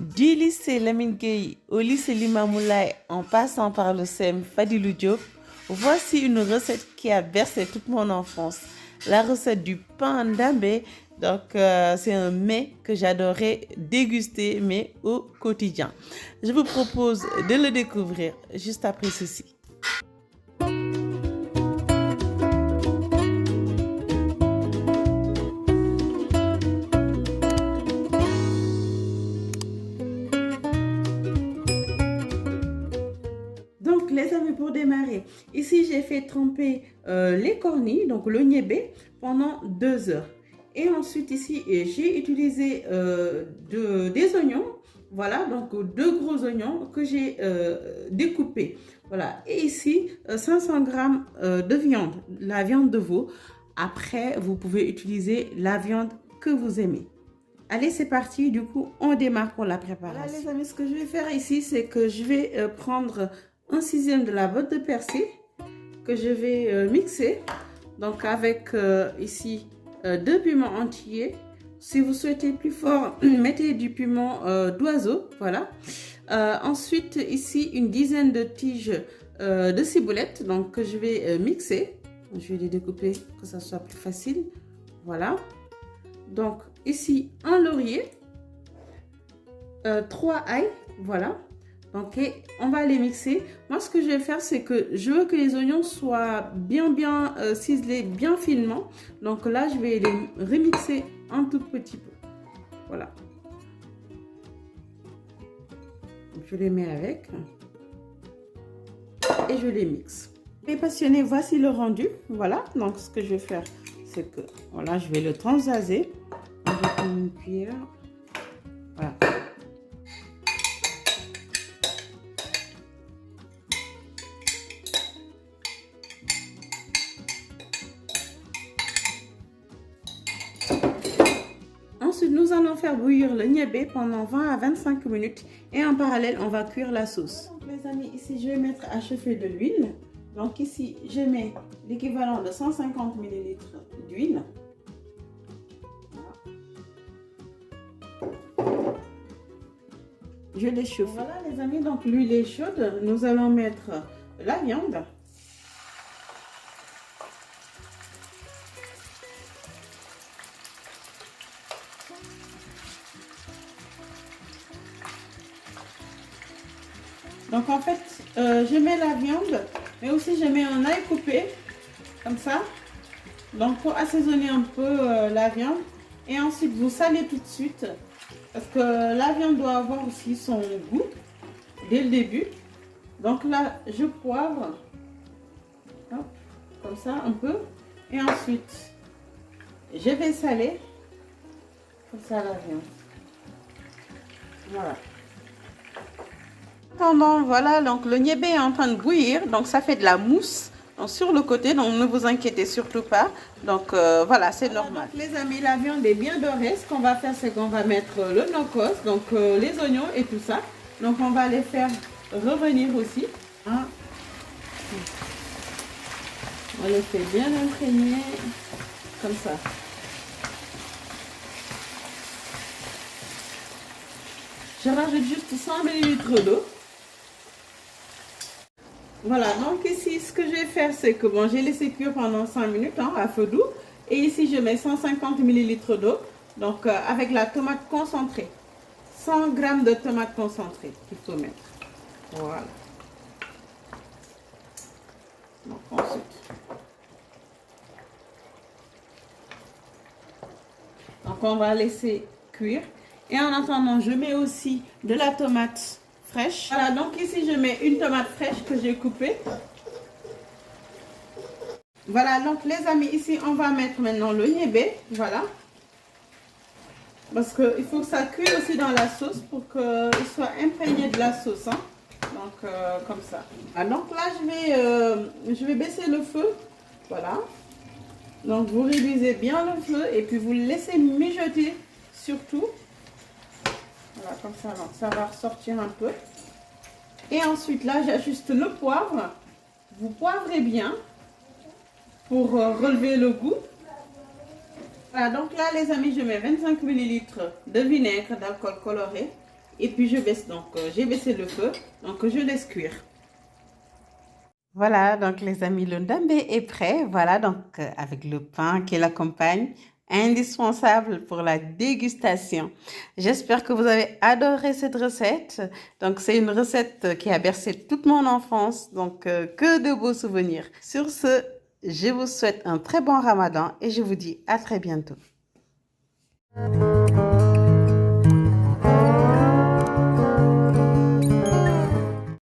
Du lycée Lamine Gueye au lycée Limamoulaye en passant par le CEM Fadilou Diop, voici une recette qui a bercé toute mon enfance. La recette du pain d'ambé. Donc, c'est un mets que j'adorais déguster, mais au quotidien. Je vous propose de le découvrir juste après ceci. Donc, les amis, pour démarrer, ici j'ai fait tremper les cornilles, donc le niébé, pendant 2 heures. Et ensuite, ici, j'ai utilisé des oignons, voilà, donc 2 gros oignons que j'ai découpés. Voilà, et ici, 500 grammes de viande, la viande de veau. Après, vous pouvez utiliser la viande que vous aimez. Allez, c'est parti, du coup, on démarre pour la préparation. Voilà, les amis, ce que je vais faire ici, c'est que je vais prendre 1/6 de la botte de persil que je vais mixer. Donc, avec ici 2 piments entiers. Si vous souhaitez plus fort, mettez du piment d'oiseau, voilà. Ensuite, ici, une dizaine de tiges de ciboulette, donc que je vais mixer. Je vais les découper pour que ça soit plus facile, voilà. Donc, ici, un laurier, 3 ail, voilà. Donc, on va les mixer. Moi, ce que je vais faire, c'est que je veux que les oignons soient bien ciselés, bien finement. Donc là, je vais les remixer un tout petit peu. Voilà. Donc, je les mets avec. Et je les mixe. Les passionnés, voici le rendu. Voilà. Donc, ce que je vais faire, c'est que, voilà, je vais le transvaser avec une cuillère. Voilà. Ensuite, nous allons faire bouillir le niébé pendant 20 à 25 minutes et en parallèle, on va cuire la sauce. Donc, les amis, ici, je vais mettre à chauffer de l'huile. Donc ici, je mets l'équivalent de 150 ml d'huile. Je l'échauffe. Voilà, les amis, donc l'huile est chaude. Nous allons mettre la viande. Donc en fait, je mets la viande, mais aussi je mets un ail coupé, comme ça. Donc pour assaisonner un peu la viande. Et ensuite, vous salez tout de suite, parce que la viande doit avoir aussi son goût, dès le début. Donc là, je poivre, hop, comme ça un peu. Et ensuite, je vais saler, comme ça la viande. Voilà. Voilà, donc le niébé est en train de bouillir, donc ça fait de la mousse donc, sur le côté, donc ne vous inquiétez surtout pas. Donc voilà, c'est normal. Donc, les amis, la viande est bien dorée. Ce qu'on va faire, c'est qu'on va mettre le nokos, donc les oignons et tout ça. Donc on va les faire revenir aussi. Hein. On les fait bien imprégner, comme ça. Je rajoute juste 100 ml d'eau. Voilà, donc ici, ce que je vais faire, c'est que bon, j'ai laissé cuire pendant 5 minutes hein, à feu doux. Et ici, je mets 150 ml d'eau, donc avec la tomate concentrée. 100 g de tomate concentrée qu'il faut mettre. Voilà. Donc ensuite. Donc on va laisser cuire. Et en attendant, je mets aussi de la tomate fraîche. Voilà, donc ici je mets une tomate fraîche que j'ai coupée. Voilà, donc les amis, ici on va mettre maintenant le niébé, voilà. Parce qu'il faut que ça cuise aussi dans la sauce pour qu'il soit imprégné de la sauce. Hein. Donc comme ça. Ah, donc là je vais baisser le feu, voilà. Donc vous réduisez bien le feu et puis vous le laissez mijoter surtout. Voilà, comme ça, donc ça va ressortir un peu. Et ensuite, là, j'ajuste le poivre. Vous poivrez bien pour relever le goût. Voilà, donc là, les amis, je mets 25 ml de vinaigre d'alcool coloré. Et puis je baisse, donc j'ai baissé le feu, donc je laisse cuire. Voilà, donc les amis, le ndambe est prêt. Voilà, donc avec le pain qui l'accompagne, indispensable pour la dégustation. J'espère que vous avez adoré cette recette. Donc c'est une recette qui a bercé toute mon enfance, donc que de beaux souvenirs. Sur ce, je vous souhaite un très bon Ramadan et je vous dis à très bientôt.